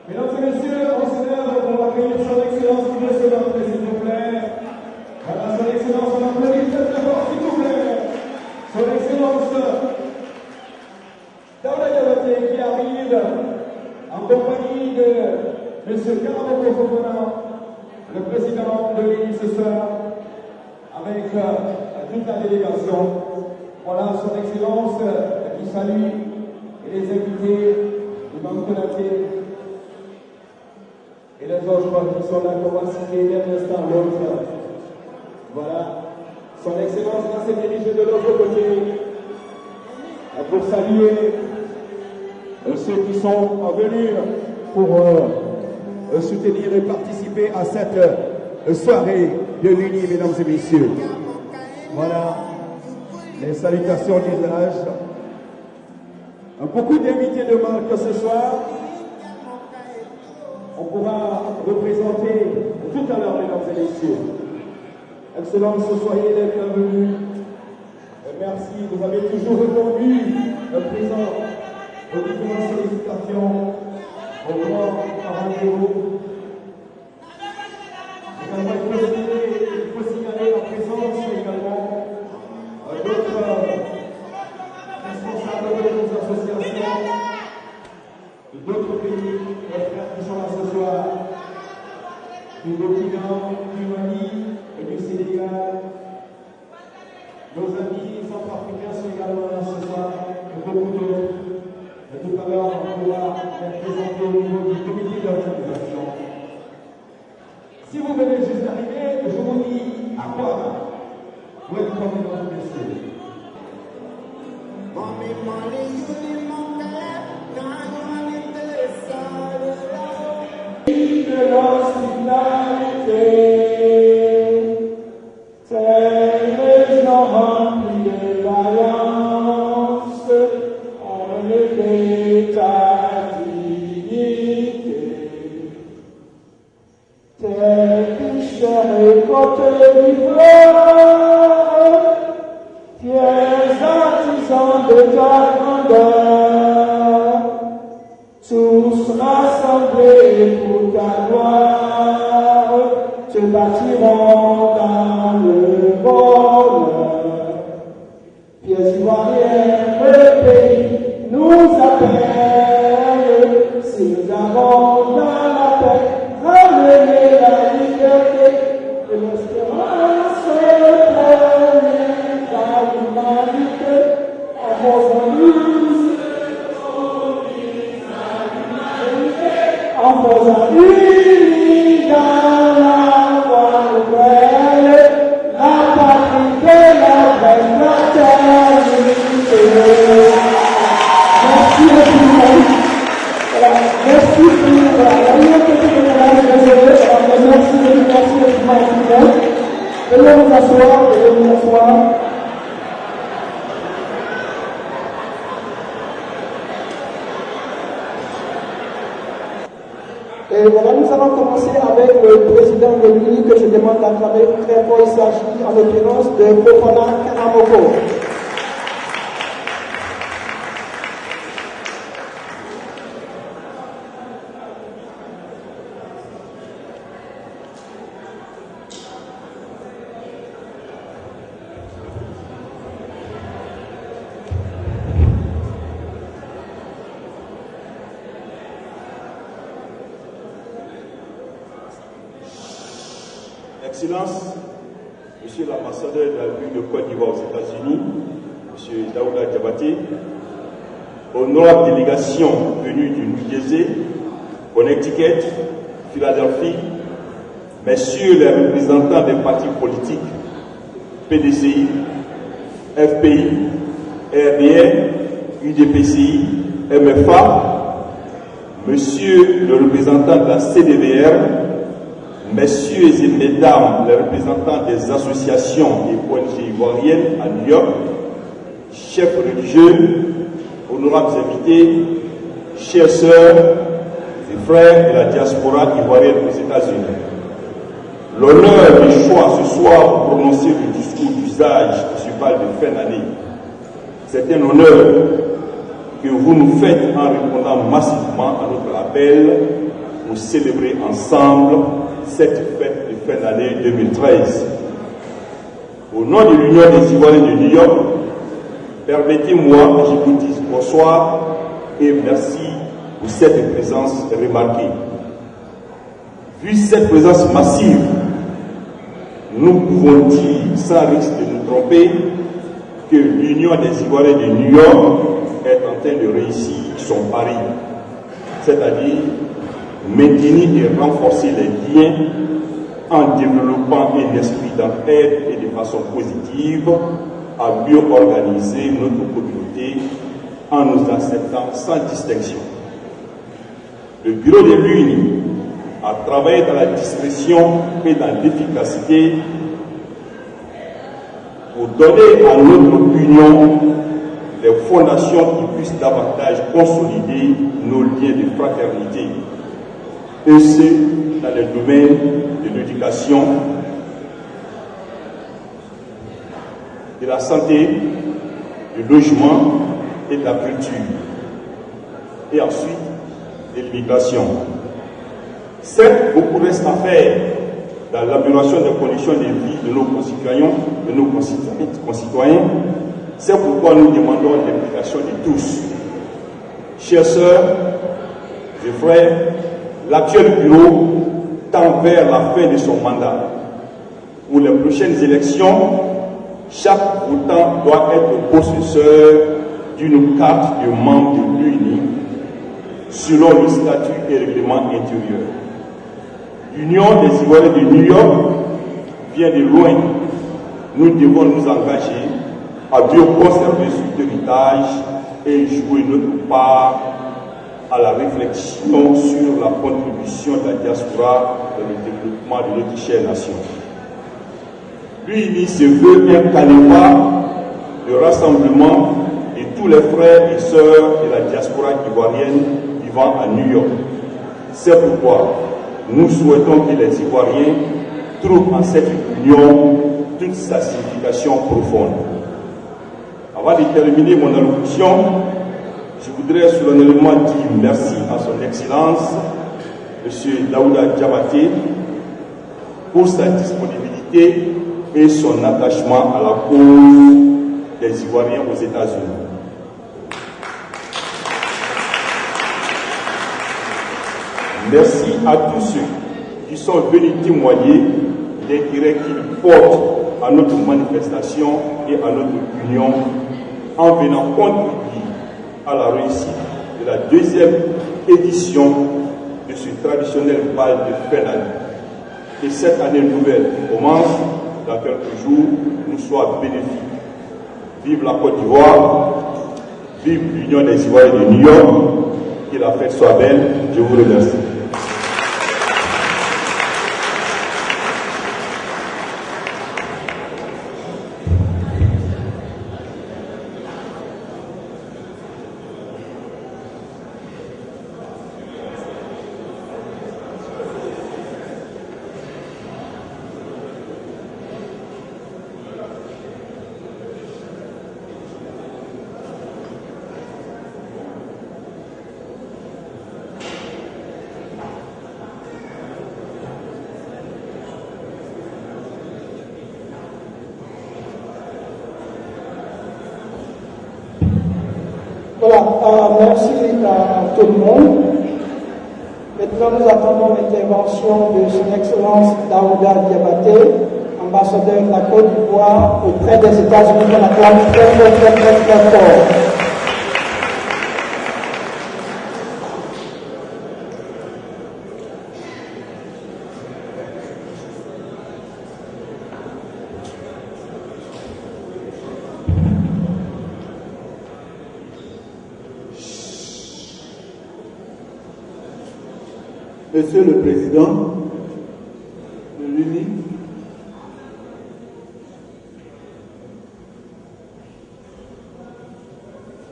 Mesdames et messieurs, on s'élève pour accueillir son excellence qui veut se montrer, s'il vous plaît. Voilà, son excellence, on applaudit très très fort, s'il vous plaît. Son excellence, Daouda Diabaté qui arrive en compagnie de M. Karamoko Fofana, le président de l'île ce soir, avec toute la délégation. Voilà, son excellence qui salue et les invités, l'imam Konaté, et les autres qui sont là, qu'on va citer d'un instant à l'autre. Voilà. Son Excellence va se diriger de l'autre côté pour saluer ceux qui sont venus pour soutenir et participer à cette soirée de l'Uni, mesdames et messieurs. Voilà les salutations d'usage. Beaucoup d'invités de marque ce soir. On pourra représenter tout à l'heure, mesdames et messieurs. Excellence, soyez les bienvenus. Merci, vous avez toujours répondu présent aux différentes sollicitations, au grand rendez-vous. Également, il faut signaler la présence également d'autres responsables de nos associations, d'autres pays, les frères qui sont là ce soir, du Burkina, du Mali et du Sénégal. Nos amis centrafricains sont également là ce soir, et beaucoup d'autres. Et tout à l'heure, on pourra les présenter au niveau du comité d'organisation. Si vous venez juste d'arriver, je vous dis à quoi. Welcome, mesdames et messieurs. De l'hospitalité, c'est les gens remplis de vaillance, en effet ta dignité. Tes chair et côté d'ivoire, fiers artisans de ta grandeur, tous rassemblés pour ta gloire, se bâtiront dans le bonheur. Pieds ivoiriens, le pays nous appelle, si nous avons dans la paix ramené la liberté et l'espérance pleine dans l'humanité, en faisant en faisant unis dans la voie nouvelle, la patrie de la vraie fraternité. Merci beaucoup. Merci pour la liberté de la merci. Veuillez vous asseoir, Et voilà, nous allons commencer avec le président de l'UNI que je demande d'acclamer très fort. Il s'agit en l'occurrence de Fofana Karamoko. Excellence, Monsieur l'ambassadeur de la République de Côte d'Ivoire aux États-Unis, Monsieur Daouda Diabaté, honorable délégation venue du New Jersey, Connecticut, Philadelphie, Messieurs les représentants des partis politiques, PDCI, FPI, RDN, UDPCI, MFA, Monsieur le représentant de la CDVR, Messieurs et Mesdames les représentants des associations et ONG ivoiriennes à New York, chefs religieux, honorables invités, chères sœurs et frères de la diaspora ivoirienne aux États-Unis. L'honneur du choix ce soir pour prononcer le discours d'usage de ce bal de fin d'année. C'est un honneur que vous nous faites en répondant massivement à notre appel pour célébrer ensemble cette fête de fin d'année 2013. Au nom de l'Union des Ivoiriens de New York, permettez-moi que je vous dise bonsoir et merci pour cette présence remarquée. Vu cette présence massive, nous pouvons dire, sans risque de nous tromper, que l'Union des Ivoiriens de New York est en train de réussir son pari, c'est-à-dire maintenir et renforcer les liens en développant un esprit d'entraide et de façon positive à mieux organiser notre communauté en nous acceptant sans distinction. Le bureau de l'UNI a travaillé dans la discrétion et dans l'efficacité pour donner à notre union les fondations qui puissent davantage consolider nos liens de fraternité, et ce, dans le domaine de l'éducation, de la santé, du logement et de la culture, et ensuite de l'immigration. Certes, beaucoup reste à faire dans l'amélioration des conditions de vie de nos concitoyens, c'est pourquoi nous demandons l'implication de tous. Chers sœurs et frères, l'actuel bureau tend vers la fin de son mandat. Pour les prochaines élections, chaque votant doit être possesseur d'une carte de membre de l'UNI selon le statut et règlement intérieur. L'Union des Ivoiriens de New York vient de loin. Nous devons nous engager à mieux conserver cet héritage et jouer notre part à la réflexion sur la contribution de la diaspora dans le développement de notre chère nation. L'UNI se veut un canevas de rassemblement de tous les frères et sœurs de la diaspora ivoirienne vivant à New York. C'est pourquoi nous souhaitons que les Ivoiriens trouvent en cette union toute sa signification profonde. Avant de terminer mon allocution, je voudrais solennellement dire merci à son Excellence, M. Daouda Diabaté, pour sa disponibilité et son attachement à la cause des Ivoiriens aux États-Unis. Merci à tous ceux qui sont venus témoigner l'intérêt qu'ils portent à notre manifestation et à notre union en venant contribuer à la réussite de la deuxième édition de ce traditionnel bal de fin d'année. Que cette année nouvelle commence dans quelques jours, nous soit bénéfique. Vive la Côte d'Ivoire, vive l'Union des Ivoiriens de New York, que la fête soit belle. Je vous remercie. Voilà, merci à tout le monde. Maintenant, nous attendons l'intervention de son Excellence Daouda Diabaté, ambassadeur de la Côte d'Ivoire auprès des États-Unis, qu'on acclame très fort. Monsieur le Président de l'UNI,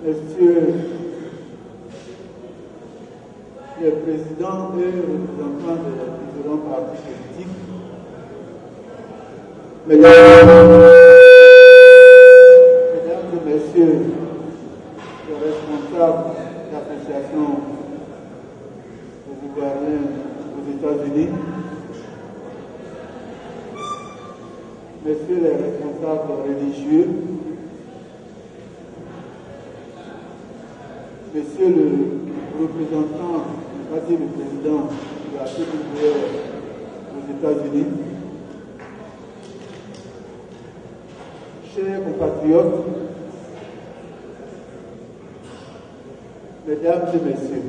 Monsieur le Président et représentants des différents partis politiques, Mesdames et Messieurs les responsables d'associations ivoiriens aux États-Unis, messieurs les responsables religieux, monsieur le représentant, on va dire le président de la CPPR aux États-Unis, chers compatriotes, mesdames et messieurs,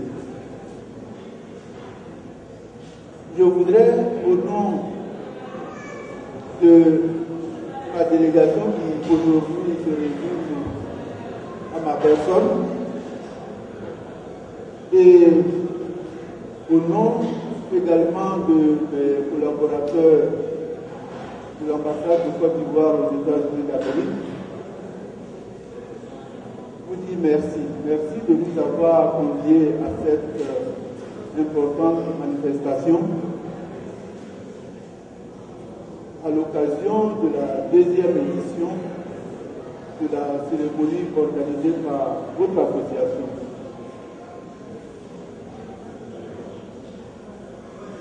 je voudrais, au nom de ma délégation qui aujourd'hui se réunit à ma personne, et au nom également de mes collaborateurs de l'ambassade de Côte d'Ivoire aux États-Unis d'Amérique, vous dis merci. Merci de nous avoir conviés à cette importante manifestation à l'occasion de la deuxième édition de la cérémonie organisée par votre association.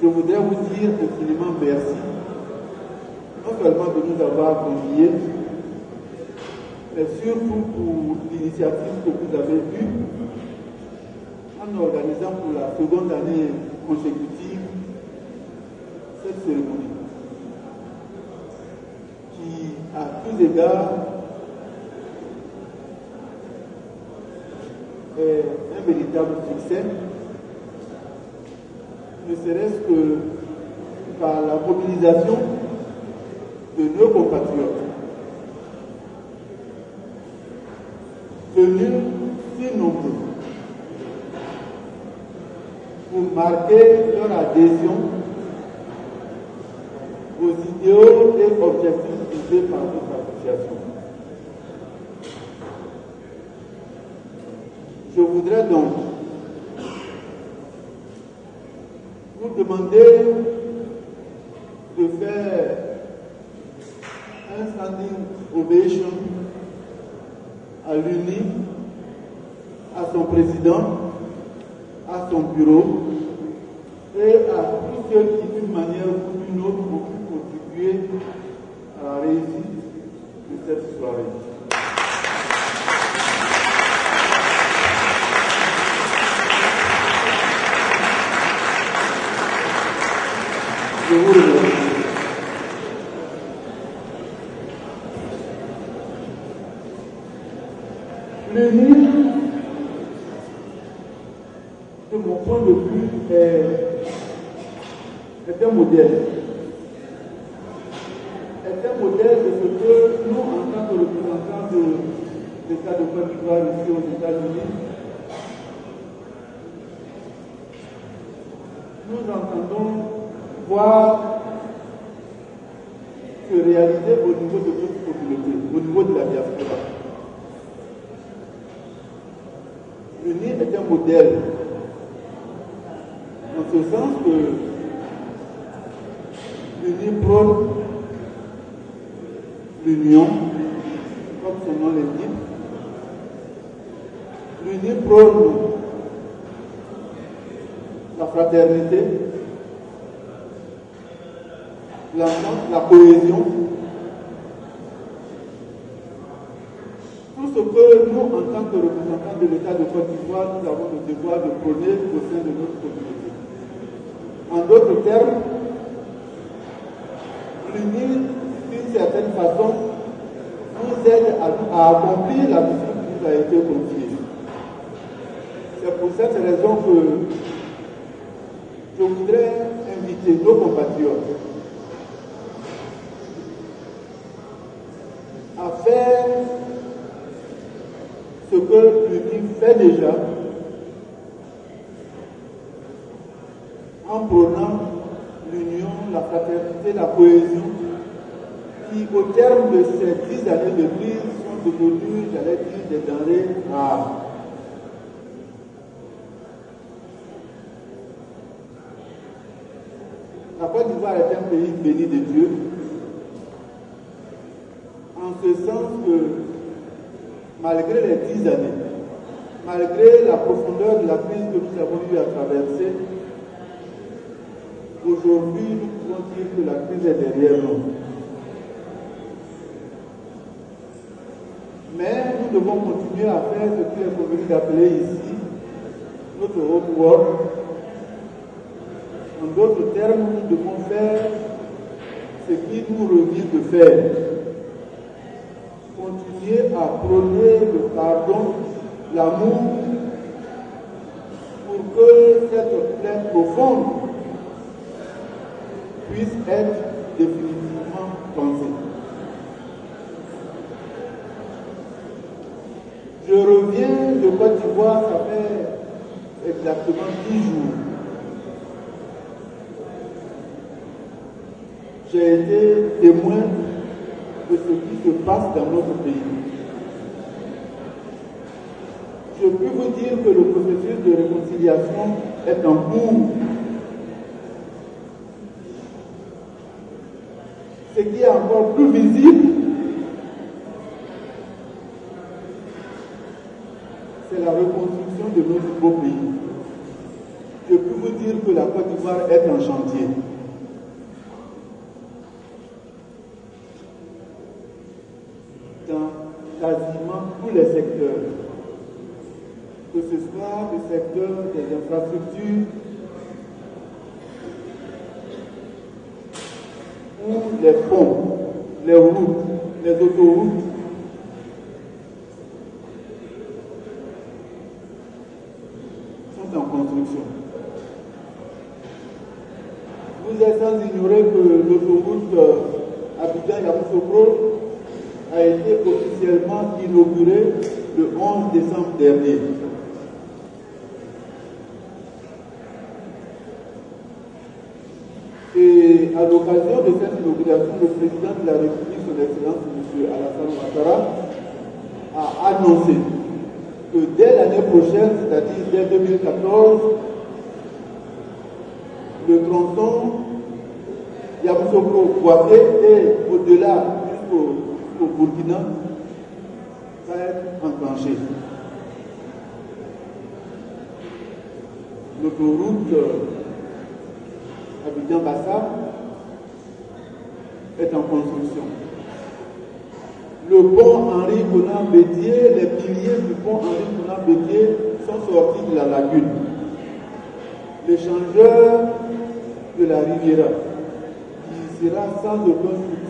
Je voudrais vous dire infiniment merci, non seulement de nous avoir conviés, mais surtout pour l'initiative que vous avez eue en organisant pour la seconde année consécutive cette cérémonie, qui, à tous égards, est un véritable succès, ne serait-ce que par la mobilisation de nos compatriotes, venus si nombreux pour marquer leur adhésion aux idéaux et objectifs visés par notre association. Je voudrais donc vous demander de faire un standing ovation à l'UNI, à son président, à son bureau et à tous ceux qui, d'une manière ou d'une autre, ont pu contribuer à la réussite de cette soirée. Je vous remercie. L'UNI, de mon point de vue, est un modèle. Est un modèle de ce que nous, en tant que représentants de l'État de Côte d'Ivoire ici aux États-Unis, nous entendons voir se réaliser au niveau de notre communauté, au niveau de la diaspora. L'UNI est un modèle, en ce sens que l'UNI prône l'union, comme son nom l'indique. L'UNI prône la fraternité, l'entente, la cohésion. Tout ce que nous, en tant que représentants de l'État de Côte d'Ivoire, nous avons le devoir de prôner au sein de notre communauté. En d'autres termes, l'UNI, d'une certaine façon, nous aide à accomplir la mission qui nous a été confiée. C'est pour cette raison que je voudrais inviter nos compatriotes à faire ce que l'UNI fait déjà en prônant l'union, la fraternité, la cohésion, qui au terme de ces 10 années de crise sont devenues, j'allais dire, des denrées rares. La Côte d'Ivoire est un pays béni de Dieu, en ce sens que malgré les 10 années, malgré la profondeur de la crise que nous avons eu à traverser, aujourd'hui, nous pouvons dire que la crise est derrière nous. Mais nous devons continuer à faire ce qu'il est convenu d'appeler ici notre homework. En d'autres termes, nous devons faire ce qui nous revient de faire. Continuer à prôner le pardon, l'amour, pour que cette plaie profonde puisse être définitivement pensée. Je reviens de Côte d'Ivoire, ça fait exactement 10 jours. J'ai été témoin de ce qui se passe dans notre pays. Je peux vous dire que le processus de réconciliation est en cours. Ce qui est encore plus visible, c'est la reconstruction de notre beau pays. Je peux vous dire que la Côte d'Ivoire est en chantier. Dans quasiment tous les secteurs, que ce soit le secteur des infrastructures ou les ponts, les routes, les autoroutes, sont en construction. Vous êtes sans ignorer que l'autoroute Abidjan-Yamoussoukro a été officiellement inaugurée le 11 décembre dernier. Et à l'occasion de cette inauguration, le président de la République, son Excellence M. Alassane Ouattara, a annoncé que dès l'année prochaine, c'est-à-dire dès 2014, le tronçon Yamoussoukro-Bouaké et au-delà jusqu'au Burkina va être enclenché. L'autoroute Abidjan-Bassam est en construction. Le pont Henri-Konan Bédié, les piliers du pont Henri-Konan Bédié sont sortis de la lagune. L'échangeur de la Riviera, qui sera sans aucun doute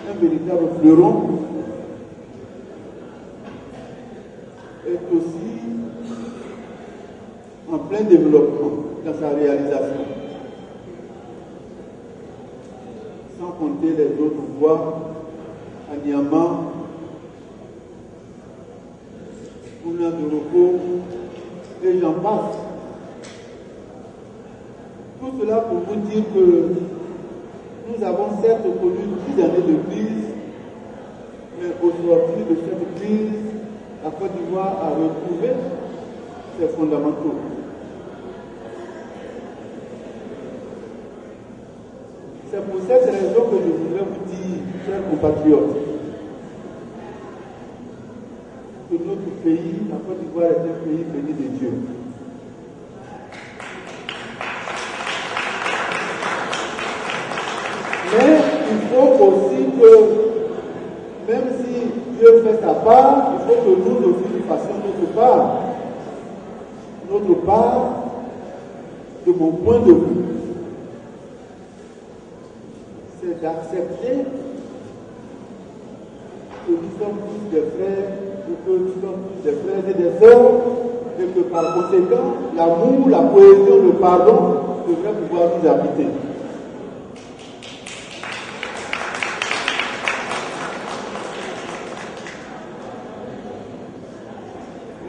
un véritable fleuron, est aussi en plein développement dans sa réalisation. Sans compter les autres voies à Niamey, Ouna de Roko, et j'en passe. Tout cela pour vous dire que nous avons certes connu 10 années de crise, mais au sortir de cette crise, la Côte d'Ivoire a retrouvé ses fondamentaux. C'est pour cette raison que je voudrais vous dire, chers compatriotes, que notre pays, la Côte d'Ivoire, est un pays béni de Dieu. Mais il faut aussi que, même si Dieu fait sa part, il faut que nous aussi nous fassions notre part. Notre part, de mon point de vue, c'est d'accepter que nous sommes tous des frères, que nous sommes tous des frères et des sœurs, et que par conséquent, l'amour, la cohésion, le pardon devraient pouvoir nous habiter.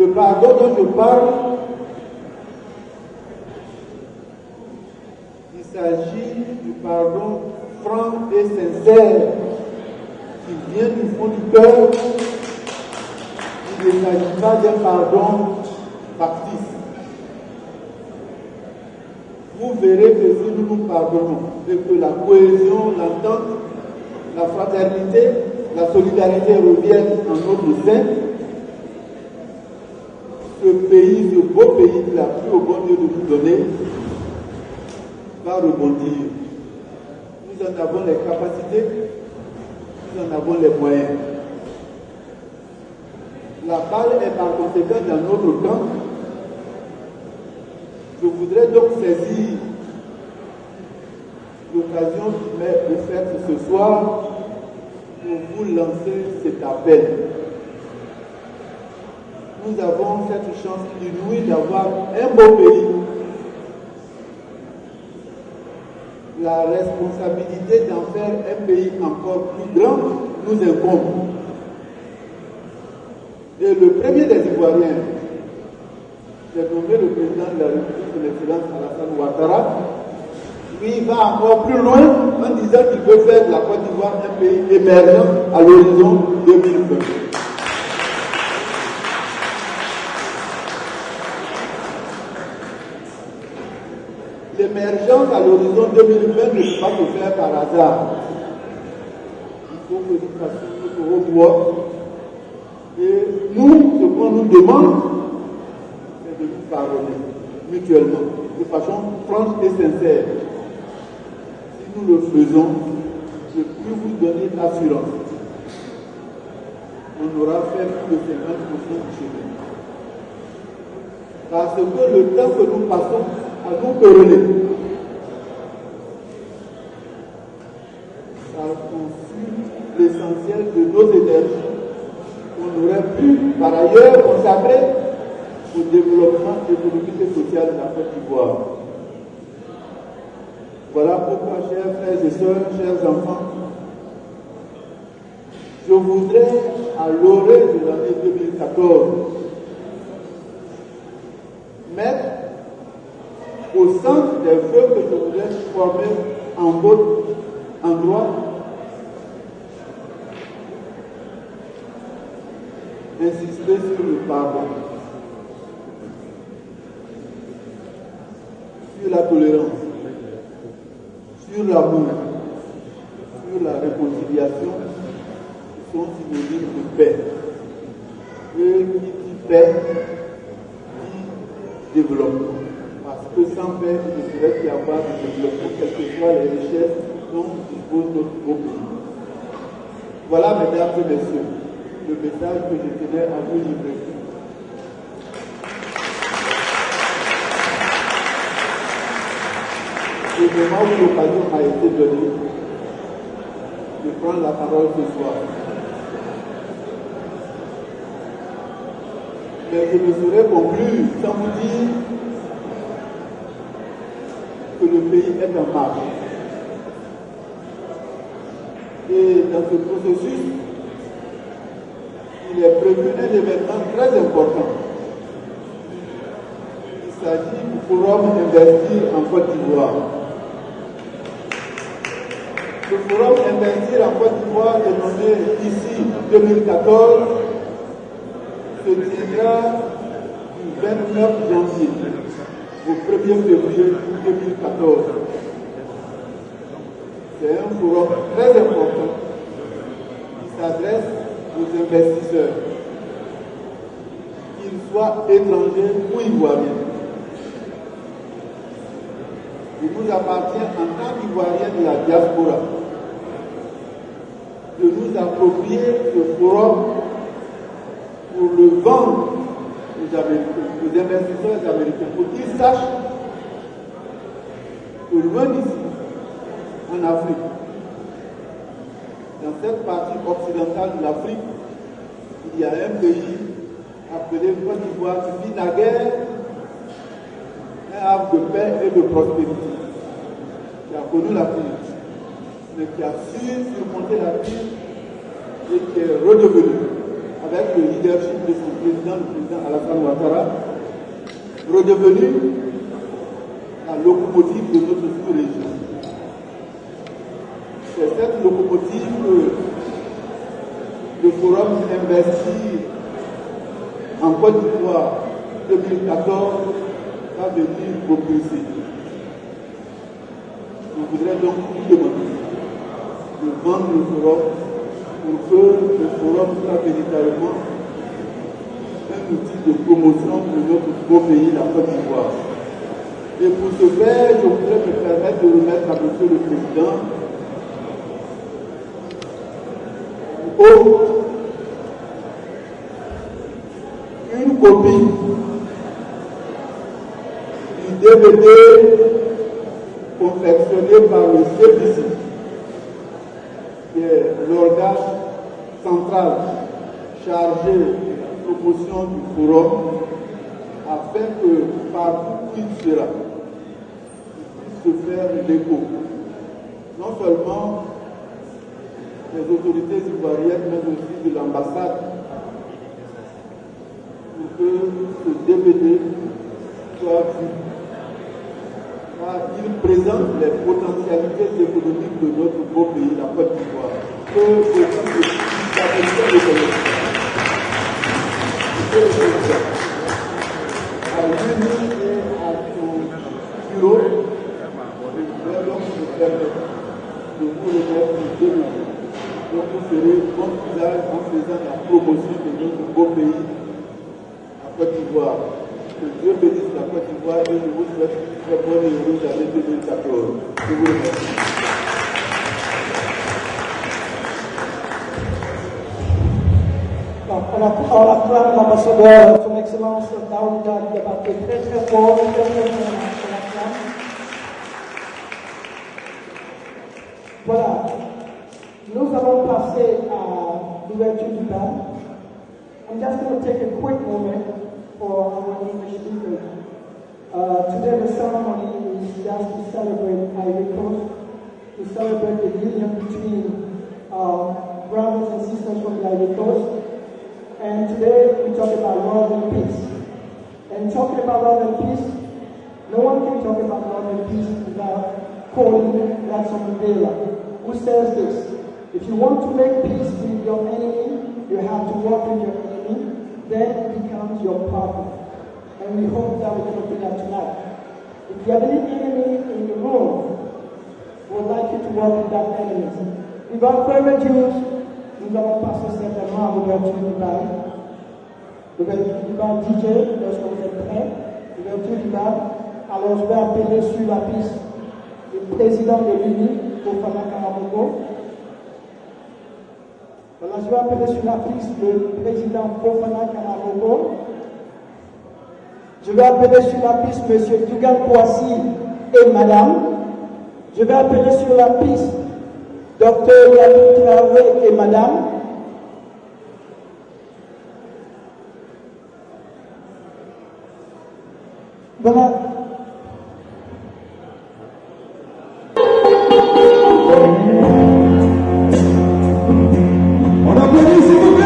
Le pardon dont je parle, il s'agit du pardon franc et sincère qui vient du fond du cœur. Il ne s'agit pas d'un pardon factice. Vous verrez que si nous nous pardonnons et que la cohésion, l'entente, la fraternité, la solidarité reviennent en notre sein, ce pays, ce beau pays qu'il a pris au bon Dieu de nous donner, va rebondir. Nous en avons les capacités, nous en avons les moyens. La balle est par conséquent dans notre camp. Je voudrais donc saisir l'occasion qui m'est offerte ce soir pour vous lancer cet appel. Nous avons cette chance inouïe d'avoir un beau pays. La responsabilité d'en faire un pays encore plus grand nous incombe. Et le premier des Ivoiriens, j'ai nommé le président de la République, son Excellence Alassane Ouattara, lui va encore plus loin en disant qu'il veut faire de la Côte d'Ivoire un pays émergent à l'horizon 2020. L'émergence à l'horizon 2020 ne peut pas se faire par hasard. Il faut que nous fassions notre devoir. Et nous, ce qu'on nous demande, c'est de nous pardonner mutuellement, de façon franche et sincère. Si nous le faisons, je peux vous donner l'assurance. On aura fait plus de 50% du chemin. Parce que le temps que nous passons à nous quereller, ça consume l'essentiel de nos énergies qu'on aurait pu par ailleurs consacrer au développement économique et social de la Côte d'Ivoire. Voilà pourquoi, chers frères et sœurs, chers enfants, je voudrais, à l'orée de l'année 2014, mettre au centre des vœux que je voudrais former en votre endroit, insister sur le pardon, sur la tolérance, sur l'amour, sur la réconciliation, qui sont synonymes de paix. Et qui dit paix, dit développement. Parce que sans paix, il ne pourrait y avoir de développement, quelles que soient les richesses dont dispose notre beau pays. Voilà, mesdames et messieurs, le message que je tenais à vous livrer. Au moment où l'occasion m'a été donnée de prendre la parole ce soir, mais je ne saurais conclure sans vous dire que le pays est en marche. Et dans ce processus, il est prévu un événement très important. Il s'agit du Forum Investir en Côte d'Ivoire. Le Forum Investir en Côte d'Ivoire est nommé ici 2014, se tiendra du 29 janvier au 1er février 2014. C'est un forum très important qui s'adresse aux investisseurs, qu'ils soient étrangers ou ivoiriens. Il nous appartient en tant qu'Ivoiriens de la diaspora de nous approprier ce forum pour le vendre aux investisseurs américains, pour qu'ils sachent que loin d'ici, en Afrique, dans cette partie occidentale de l'Afrique, il y a un pays appelé Côte d'Ivoire qui vit naguère un havre de paix et de prospérité, qui a connu la crise, mais qui a su surmonter la crise et qui est redevenu, avec le leadership de son président, le président Alassane Ouattara, redevenu la locomotive de notre sous-région. C'est cette locomotive que le Forum Investir en Côte d'Ivoire 2014 va venir propulser. Je voudrais donc vous demander de vendre le forum pour que le forum soit véritablement un outil de promotion de notre beau pays, la Côte d'Ivoire. Et pour ce faire, je voudrais me permettre de remettre à Monsieur le Président une copie du DVD confectionné par le CPC, qui est l'organe central chargé de promotion du forum, afin que partout où il sera, il puisse se faire l'écho. Non seulement des autorités ivoiriennes, mais aussi de l'ambassade, pour que ce DVD soit vu. Car il présente les potentialités économiques de notre beau pays, la Côte d'Ivoire, que beaucoup de stabilité économique. À lui et à son bureau, je vais donc me permettre de vous remettre une demande. Donc vous ferez bon usage en faisant la promotion de notre beau pays, la Côte d'Ivoire. Que Dieu bénisse la Côte d'Ivoire et je vous souhaite une très bonne et heureuse année 2014. Je vous remercie. On acclame l'ambassadeur, son Excellence Daouda Diabaté, très très fort, très très fort. Voilà, nous allons passer à l'ouverture du bal. I'm just going to take a quick moment for our English speakers. Today the ceremony is just to celebrate Ivory Coast, to celebrate the union between brothers and sisters from the Ivory Coast. And today we talk about love and peace. And talking about love and peace, no one can talk about love and peace without quoting Nelson Mandela, who says this: if you want to make peace with your enemy, you have to work with your enemy, then it becomes your partner. And we hope that we're going to do that tonight. If you have any enemy in the room, we would like you to work with that enemy. Without further ado, nous allons passer certainement à l'ouverture du bal. L'ouverture du bal DJ, lorsque vous êtes prêts. L'ouverture du bal. Alors je vais appeler sur la piste le président de l'UNI, Fofana Karamogo. Voilà, je vais appeler sur la piste le président Fofana Karamogo. Je vais appeler sur la piste M. Dougal Kouassi et Madame. Je vais appeler sur la piste Dr. Yannick Traoré et Madame. Voilà. On applaudit s'il vous plaît.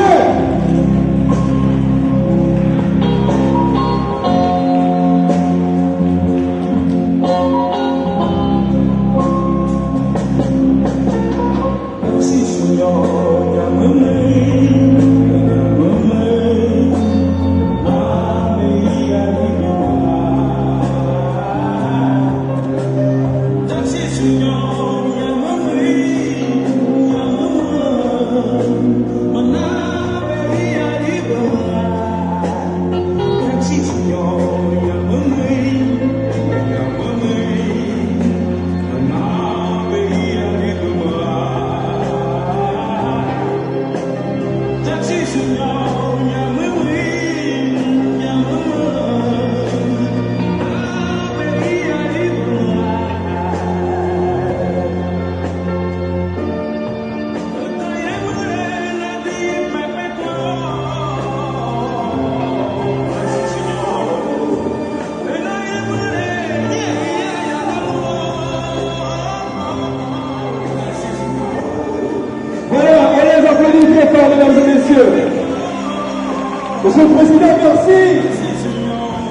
Monsieur le Président, merci.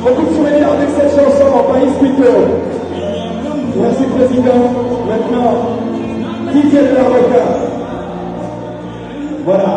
Beaucoup de souvenirs avec cette chanson en pays speaker. Merci Président. Maintenant, DJ de l'avocat. Voilà.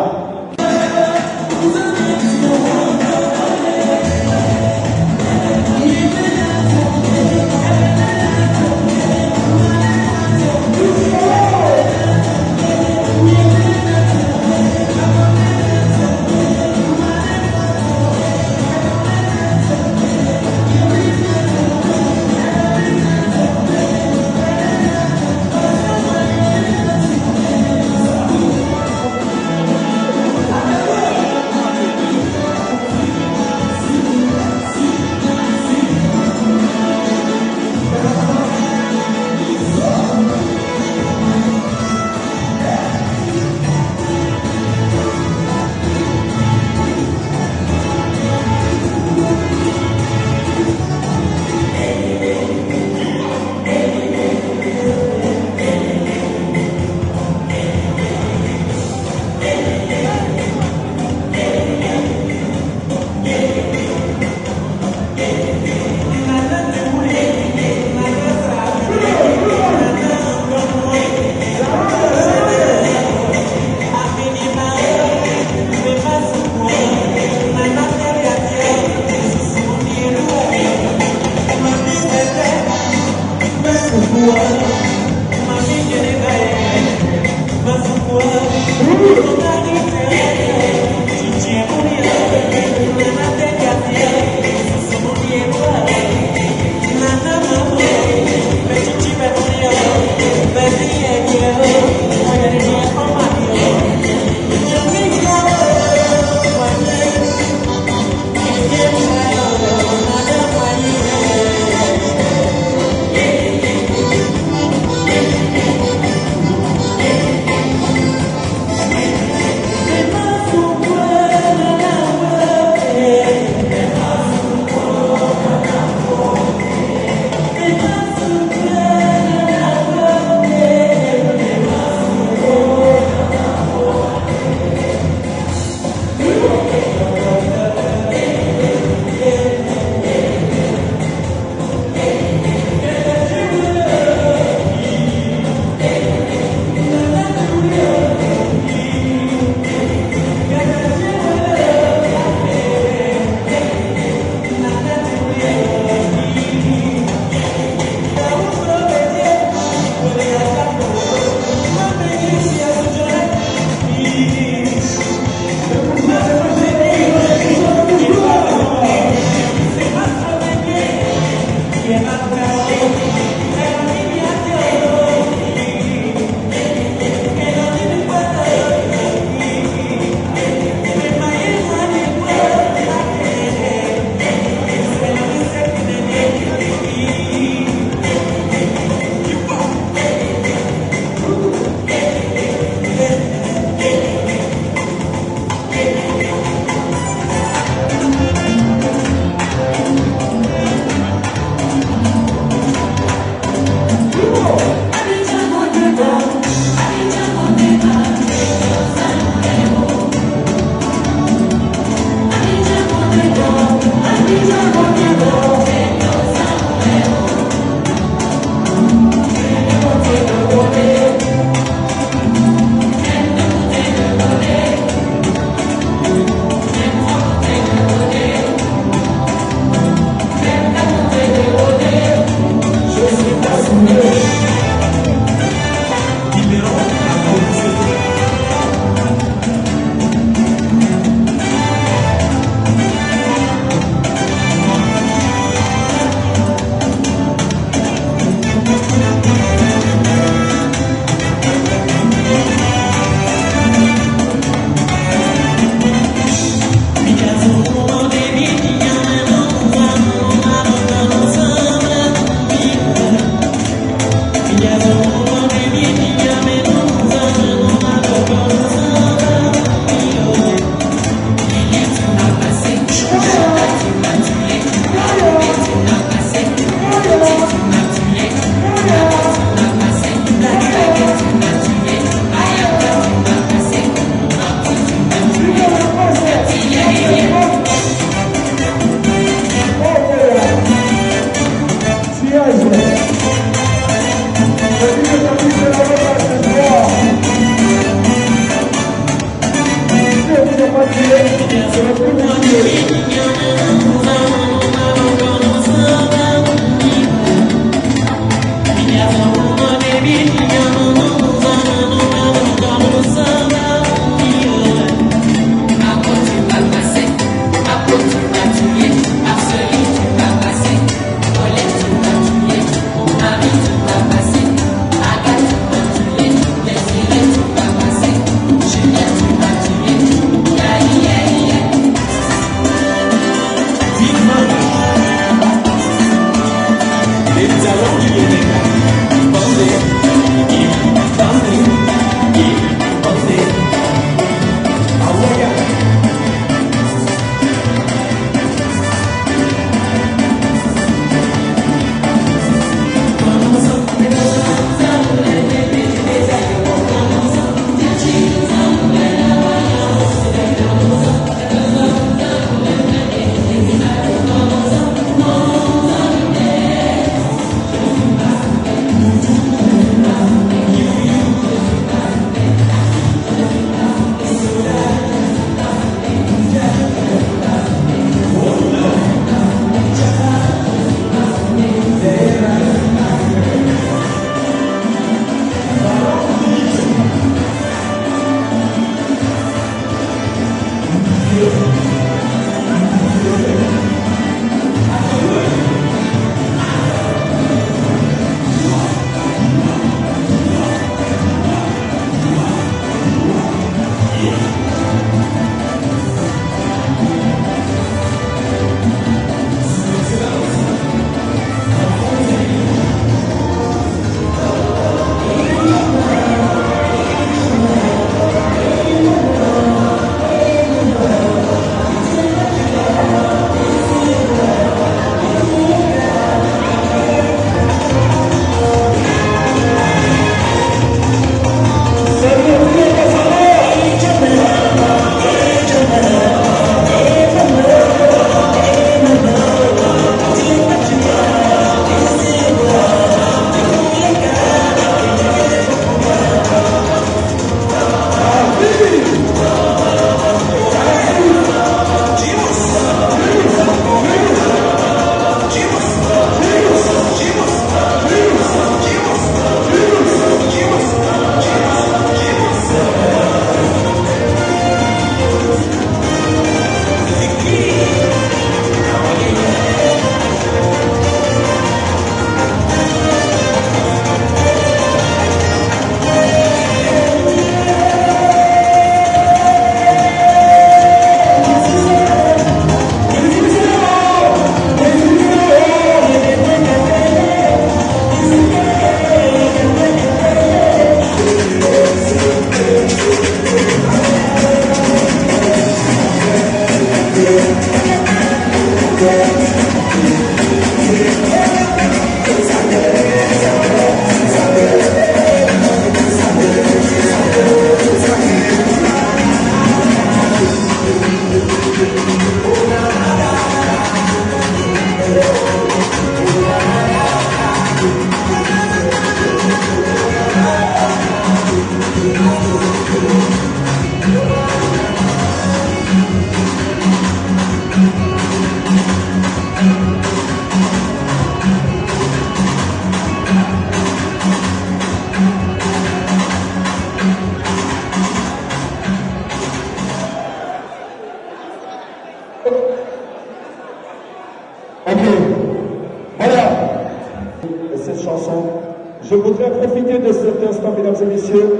Je voudrais profiter de cet instant, mesdames et messieurs,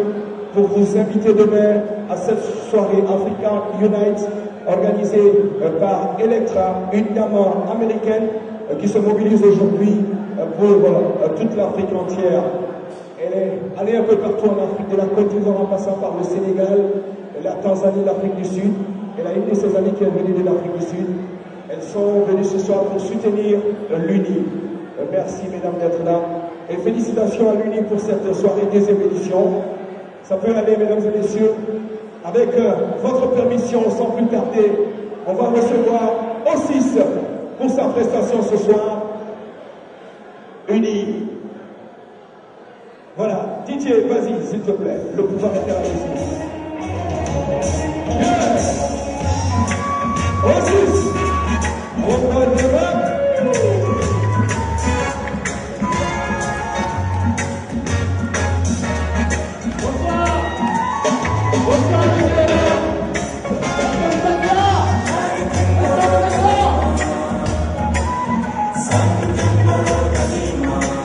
pour vous inviter demain à cette soirée Africa Unite organisée par Electra, une gamme américaine qui se mobilise aujourd'hui pour toute l'Afrique entière. Elle est allée un peu partout en Afrique, de la Côte d'Ivoire en passant par le Sénégal, la Tanzanie, l'Afrique du Sud. Elle a une de ses amies qui est venue de l'Afrique du Sud. Elles sont venues ce soir pour soutenir l'UNI. Merci mesdames d'être là. Et félicitations à l'UNI pour cette soirée deuxième édition. Ça peut aller, mesdames et messieurs. Avec votre permission, sans plus tarder, on va recevoir Ossis pour sa prestation ce soir. UNI. Voilà. DJ, vas-y, s'il te plaît. Le pouvoir est à la musique. Yes. Ossis. On va débattre. Kadima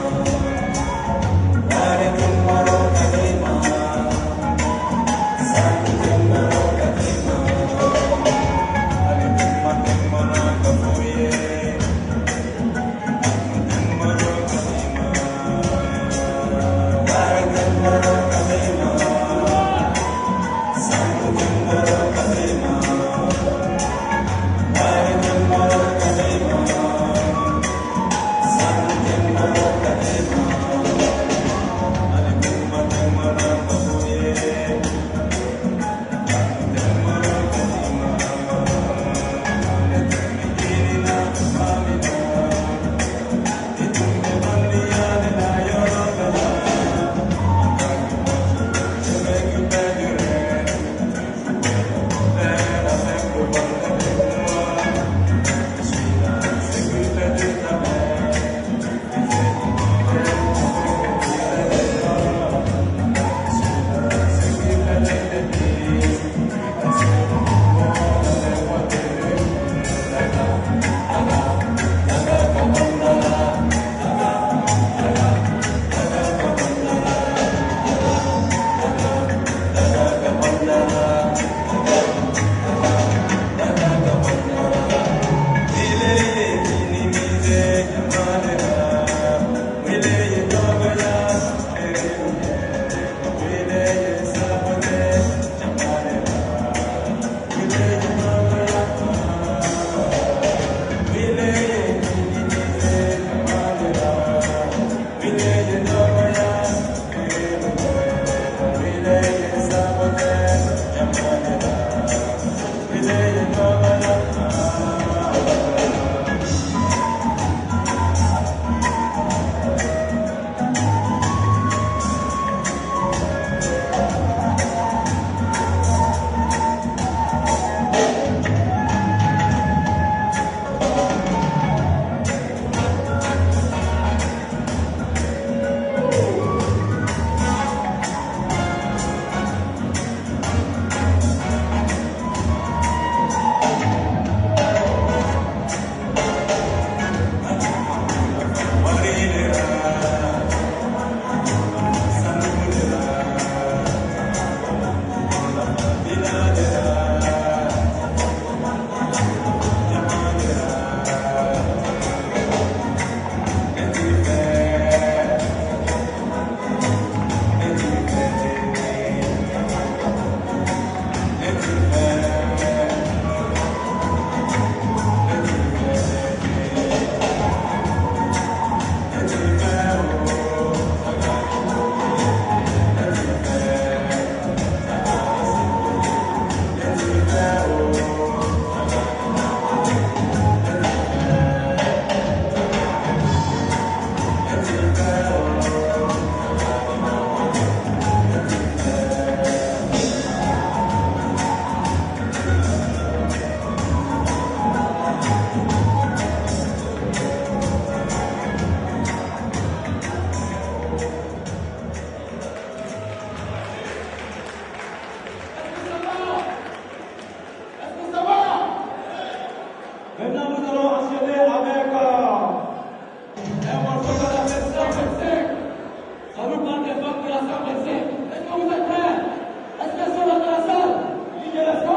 enchaîner avec un morceau de la 125. Ça nous parle des femmes de la 125. Est-ce que vous êtes prêts? Est-ce qu'elles sont dans la salle? DJ, let's go!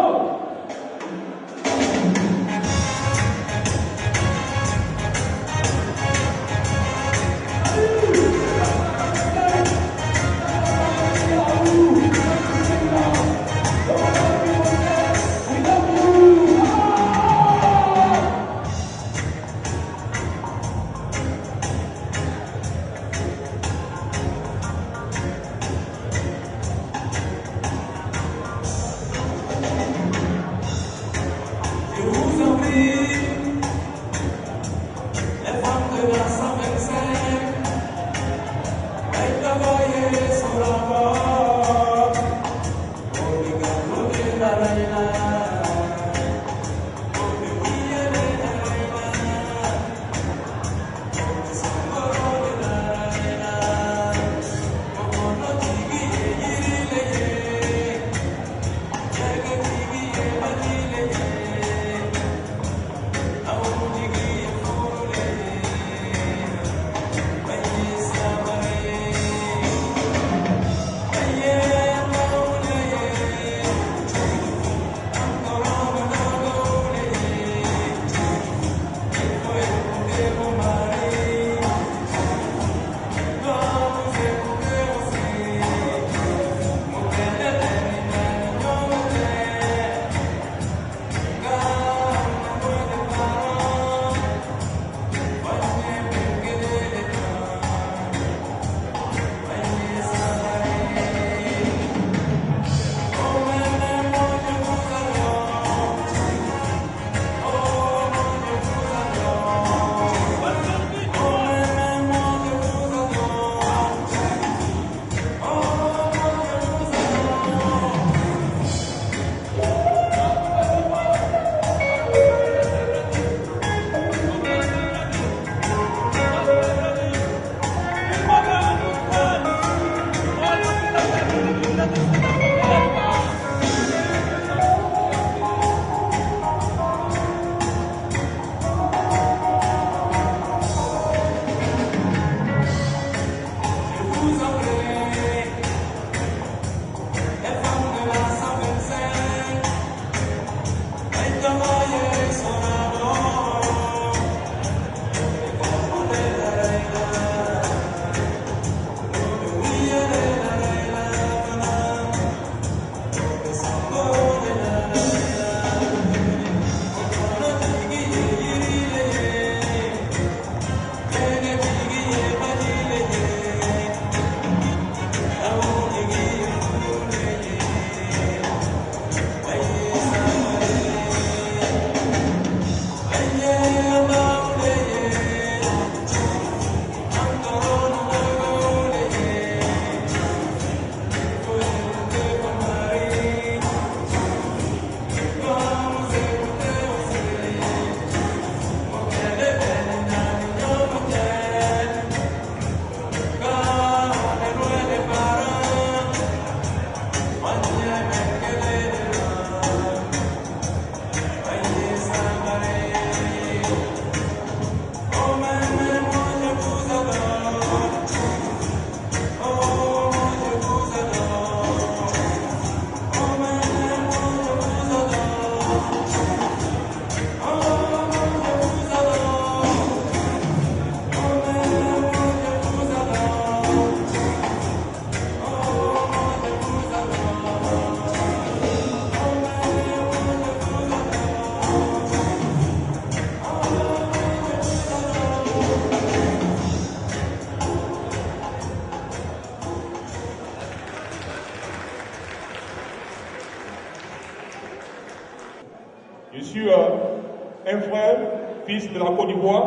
Je suis un frère, fils de la Côte d'Ivoire,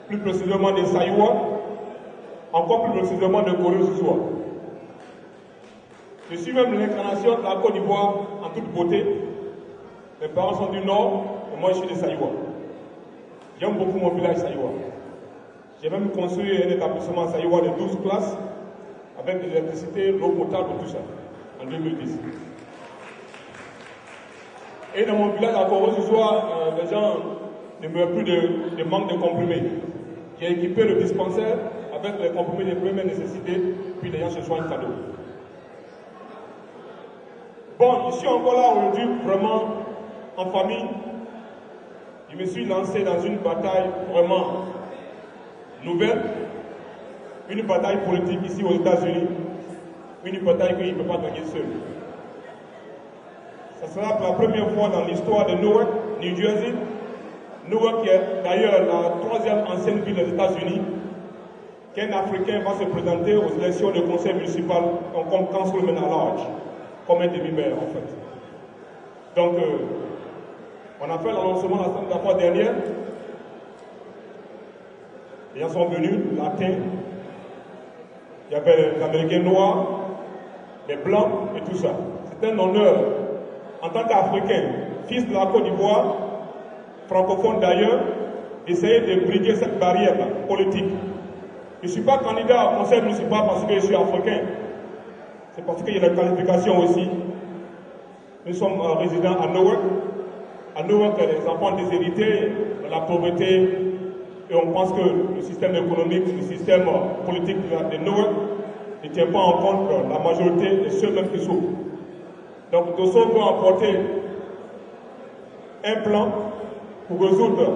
plus précisément des Saïwa, encore plus précisément de Gorée-Sous-Soie. Je suis même l'incarnation de la Côte d'Ivoire en toute beauté. Mes parents sont du Nord et moi je suis des Saïwa. J'aime beaucoup mon village Saïwa. J'ai même construit un établissement Saïwa de 12 classes avec de l'électricité, l'eau potable, tout ça, en 2010. Et dans mon village à Gorée-Sous-Soie, les gens ne meurt plus de manque de comprimés. J'ai équipé le dispensaire avec les comprimés de première nécessité, puis les gens se soignent cadeau. Bon, je suis encore là aujourd'hui, vraiment en famille. Je me suis lancé dans une bataille vraiment nouvelle, une bataille politique ici aux États-Unis, une bataille qu'il ne peut pas gagner seul. Ce sera pour la première fois dans l'histoire de Newark, New Jersey. Newark qui est d'ailleurs la troisième ancienne ville des États-Unis, qu'un Africain va se présenter aux élections de conseil municipal comme councilman à large, comme un demi-maire en fait. Donc, on a fait l'annoncement la fois dernière. Les gens sont venus, latins. Il y avait les Américains noirs, les Blancs et tout ça. C'est un honneur, en tant qu'Africain, fils de la Côte d'Ivoire, francophone d'ailleurs, d'essayer de briguer cette barrière politique. Je ne suis pas candidat au conseil municipal parce que je suis africain. C'est parce qu'il y a des qualifications aussi. Nous sommes résidents à Newark. À Newark, les enfants déshérités, de la pauvreté, et on pense que le système économique, le système politique de Newark ne tient pas en compte la majorité de ceux-mêmes qui souffrent. Donc, Dosso peut apporter un plan pour résoudre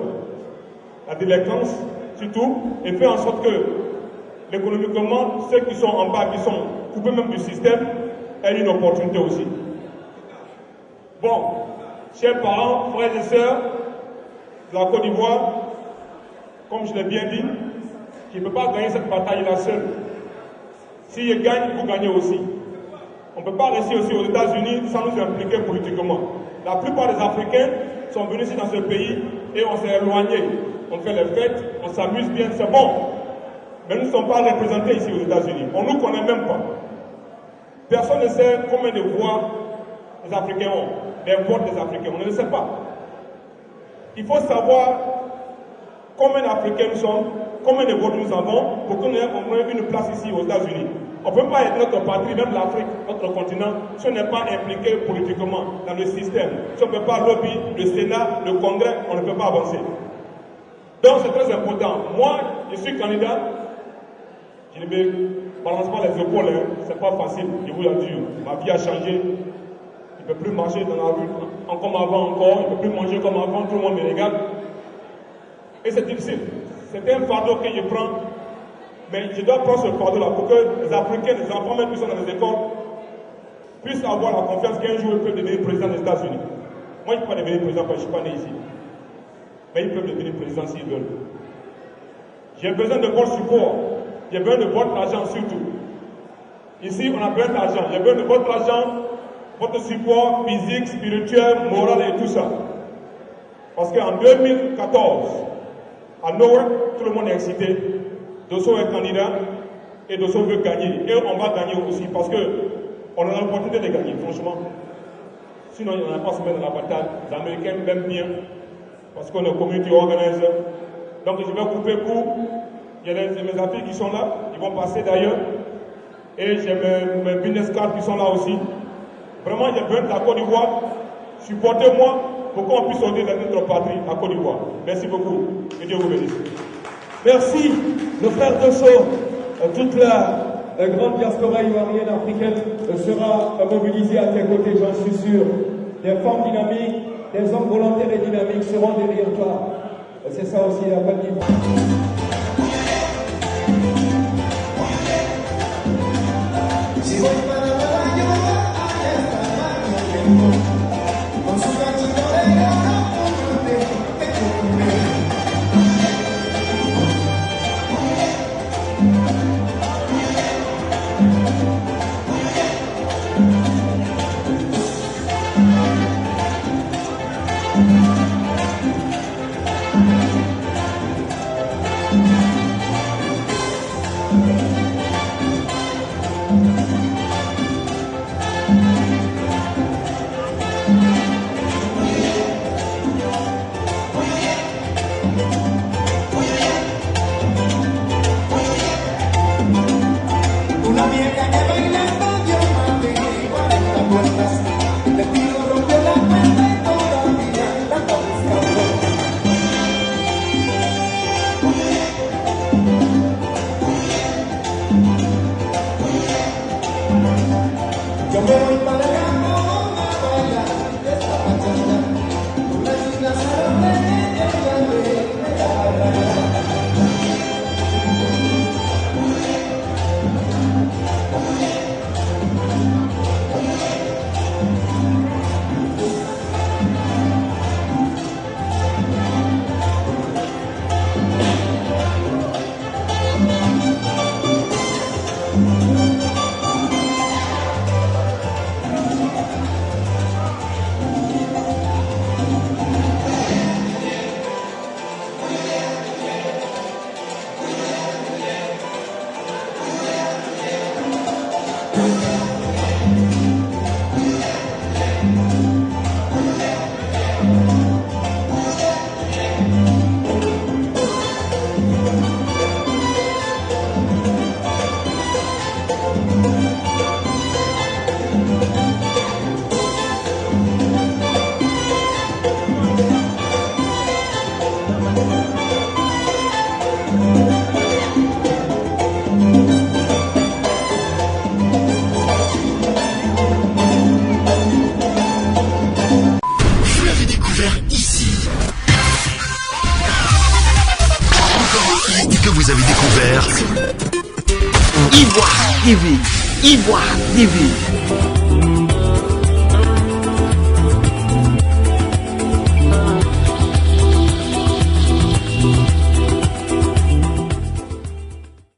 la délinquance, surtout, et faire en sorte que, économiquement, ceux qui sont en bas, qui sont coupés même du système, aient une opportunité aussi. Bon, chers parents, frères et sœurs de la Côte d'Ivoire, comme je l'ai bien dit, je ne peux pas gagner cette bataille-là seul. Si je gagne, vous gagnez aussi. On ne peut pas rester aussi aux États-Unis sans nous impliquer politiquement. La plupart des Africains sont venus ici dans ce pays et on s'est éloignés. On fait les fêtes, on s'amuse bien, c'est bon. Mais nous ne sommes pas représentés ici aux États-Unis. On ne nous connaît même pas. Personne ne sait combien de voix les Africains ont, des votes des Africains. On ne le sait pas. Il faut savoir combien d'Africains nous sommes, combien de votes nous avons pour qu'on ait au moins une place ici aux États-Unis. On ne peut pas être notre patrie, même l'Afrique, notre continent, si on n'est pas impliqué politiquement dans le système. Si on ne peut pas lobby le Sénat, le Congrès, on ne peut pas avancer. Donc c'est très important. Moi, je suis candidat. Je ne me balance pas les épaules, hein. C'est pas facile, je vous l'assure. Ma vie a changé. Je ne peux plus marcher dans la rue comme avant encore. Je ne peux plus manger comme avant, tout le monde me regarde. Et c'est difficile. C'est un fardeau que je prends. Mais je dois prendre ce fardeau-là pour que les Africains, les enfants même qui sont dans les écoles, puissent avoir la confiance qu'un jour ils peuvent devenir président des États-Unis. Moi, je ne peux pas devenir président parce que je ne suis pas né ici. Mais ils peuvent devenir président s'ils veulent. J'ai besoin de votre support. J'ai besoin de votre argent surtout. Ici, on a besoin d'argent. J'ai besoin de votre argent, votre support physique, spirituel, moral et tout ça. Parce qu'en 2014, à Newark, tout le monde est excité. Dosso est candidat et Dosso veut gagner. Et on va gagner aussi parce qu'on a l'opportunité de gagner, franchement. Sinon, il n'y en a pas se mettre dans la bataille. Les Américains m'aiment bien parce qu'on est community organizer. Donc, je vais couper court. Il y a mes amis qui sont là, ils vont passer d'ailleurs. Et j'ai mes business cards qui sont là aussi. Vraiment, j'ai besoin de la Côte d'Ivoire. Supportez-moi pour qu'on puisse sauver notre patrie, la Côte d'Ivoire. Merci beaucoup. Que Dieu vous bénisse. Merci, nos frères Dosso. Toute la grande diaspora ivoirienne africaine sera mobilisée à tes côtés, j'en suis sûr. Des femmes dynamiques, des hommes volontaires et dynamiques seront derrière toi. C'est ça aussi la bonne idée. Vous l'avez découvert ici. Encore un hit que vous avez découvert. Ivoire TV. Ivoire TV.